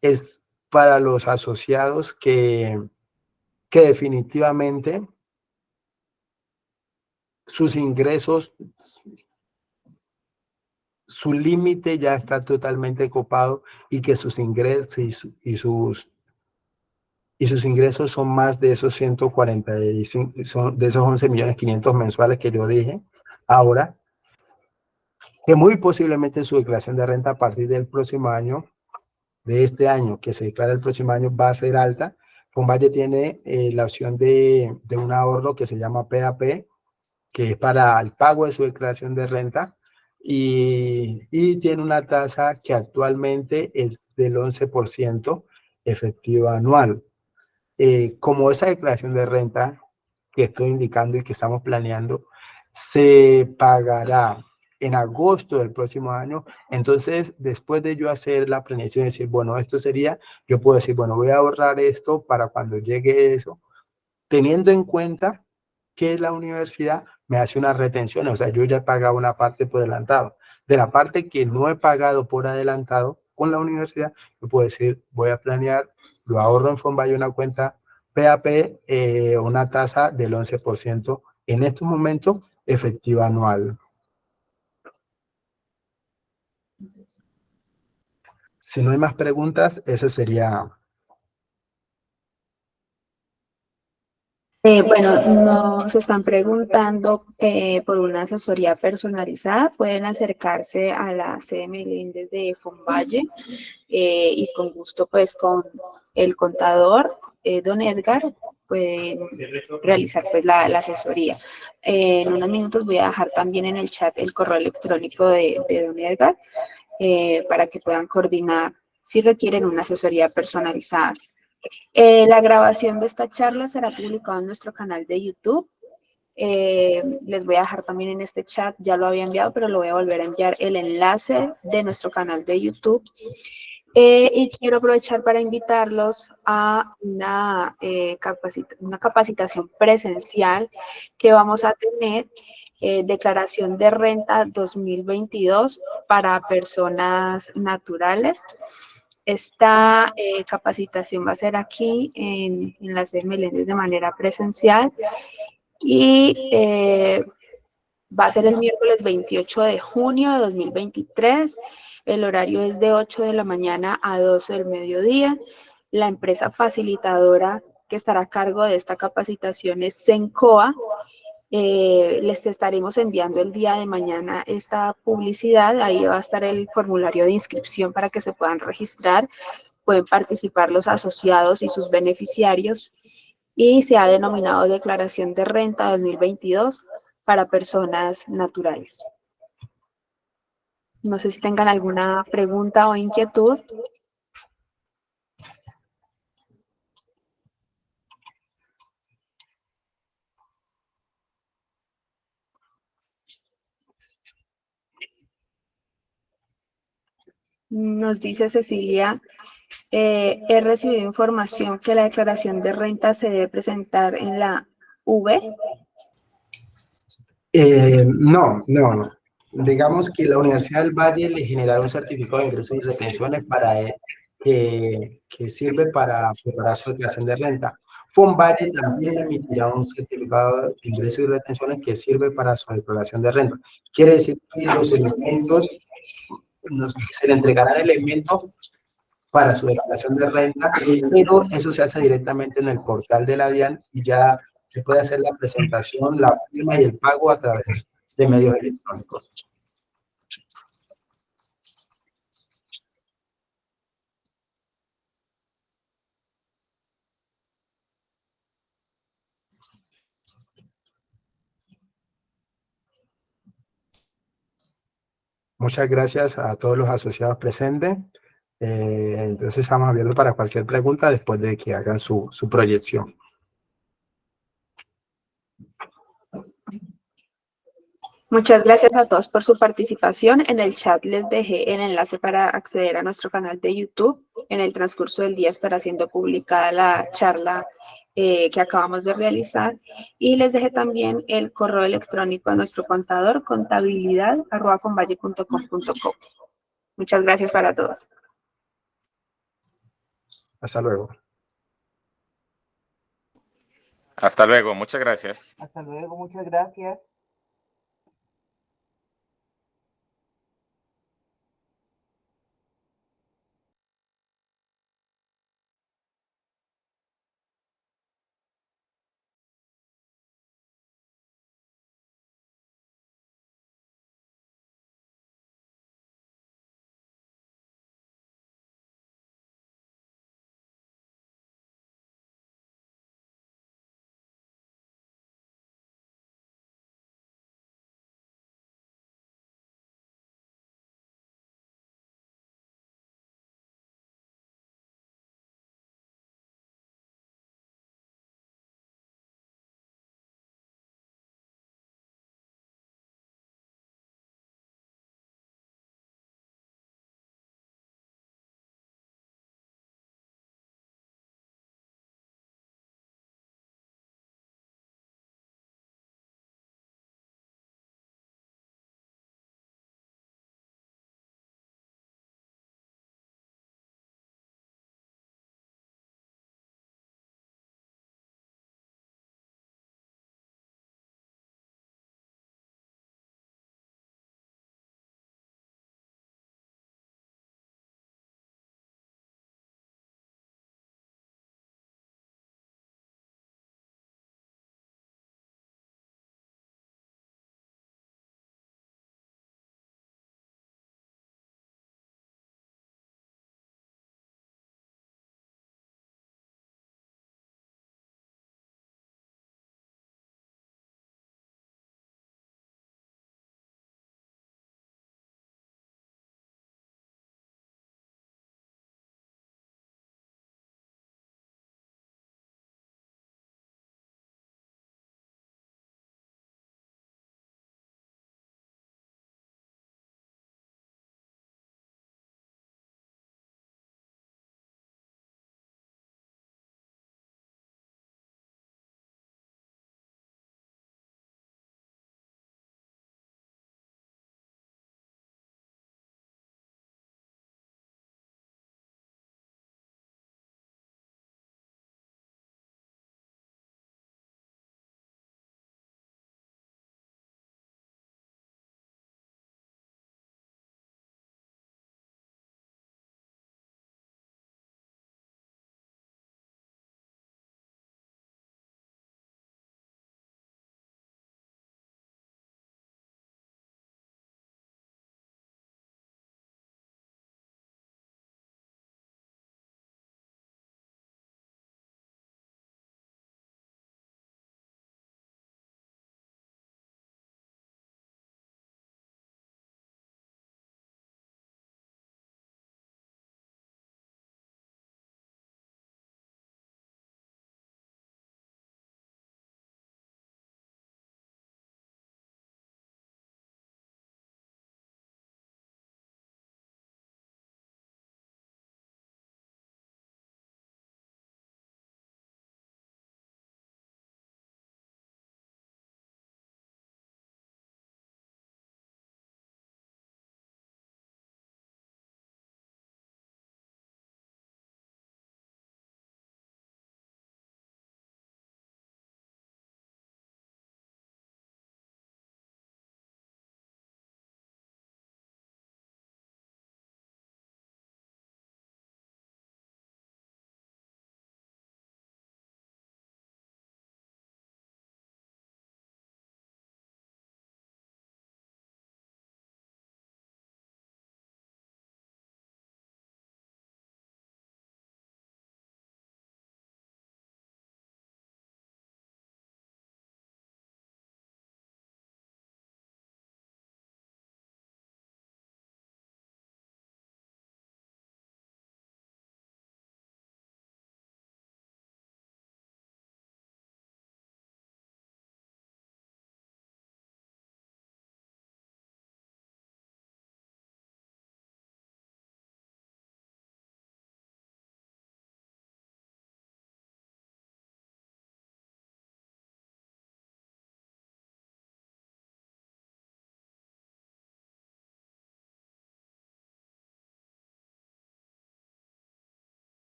es para los asociados que definitivamente sus ingresos, su límite ya está totalmente copado y que sus ingresos y sus ingresos son más de esos 145, son de esos 11.500.000 mensuales que yo dije ahora, que muy posiblemente su declaración de renta a partir del próximo año, de este año, que se declara el próximo año, va a ser alta. Fonvalle tiene la opción de un ahorro que se llama PAP, que es para el pago de su declaración de renta, y tiene una tasa que actualmente es del 11% efectiva anual. Como esa declaración de renta que estoy indicando y que estamos planeando se pagará en agosto del próximo año, entonces después de yo hacer la planeación y decir, bueno, esto sería, yo puedo decir, bueno, voy a ahorrar esto para cuando llegue eso, teniendo en cuenta que la universidad me hace una retención, o sea, yo ya he pagado una parte por adelantado. De la parte que no he pagado por adelantado con la universidad, yo puedo decir, voy a planear, lo ahorro en Fonvalle, una cuenta PAP, una tasa del 11% en estos momentos efectiva anual. Si no hay más preguntas, ese sería... Bueno, nos están preguntando por una asesoría personalizada. Pueden acercarse a la CM Lindes de Fonvalle y con gusto, pues, con el contador, don Edgar, pueden realizar pues la asesoría. En unos minutos voy a dejar también en el chat el correo electrónico de don Edgar para que puedan coordinar si requieren una asesoría personalizada. La grabación de esta charla será publicada en nuestro canal de YouTube. Les voy a dejar también en este chat, ya lo había enviado, pero lo voy a volver a enviar, el enlace de nuestro canal de YouTube. Y quiero aprovechar para invitarlos a una capacitación presencial que vamos a tener, declaración de renta 2022 para personas naturales. Esta capacitación va a ser aquí en la sede Meléndez de manera presencial y va a ser el miércoles 28 de junio de 2023. El horario es de 8 de la mañana a 12 del mediodía. La empresa facilitadora que estará a cargo de esta capacitación es Sencoa. Les estaremos enviando el día de mañana esta publicidad. Ahí va a estar el formulario de inscripción para que se puedan registrar. Pueden participar los asociados y sus beneficiarios. Y se ha denominado Declaración de Renta 2022 para personas naturales. No sé si tengan alguna pregunta o inquietud. Nos dice Cecilia he recibido información que la declaración de renta se debe presentar en la V. No. Digamos que la Universidad del Valle le generará un certificado de ingresos y retenciones para que sirve para preparar su declaración de renta. Fonvalle también emitirá un certificado de ingresos y retenciones que sirve para su declaración de renta. Quiere decir que los elementos, se le entregarán elementos para su declaración de renta, pero eso se hace directamente en el portal de la DIAN y ya se puede hacer la presentación, la firma y el pago a través de medios electrónicos. Muchas gracias a todos los asociados presentes. Entonces estamos abiertos para cualquier pregunta después de que hagan su proyección. Muchas gracias a todos por su participación. En el chat les dejé el enlace para acceder a nuestro canal de YouTube. En el transcurso del día estará siendo publicada la charla que acabamos de realizar. Y les dejé también el correo electrónico a nuestro contador, contabilidad@fonvalle.com.co. Muchas gracias para todos. Hasta luego. Hasta luego, muchas gracias. Hasta luego, muchas gracias.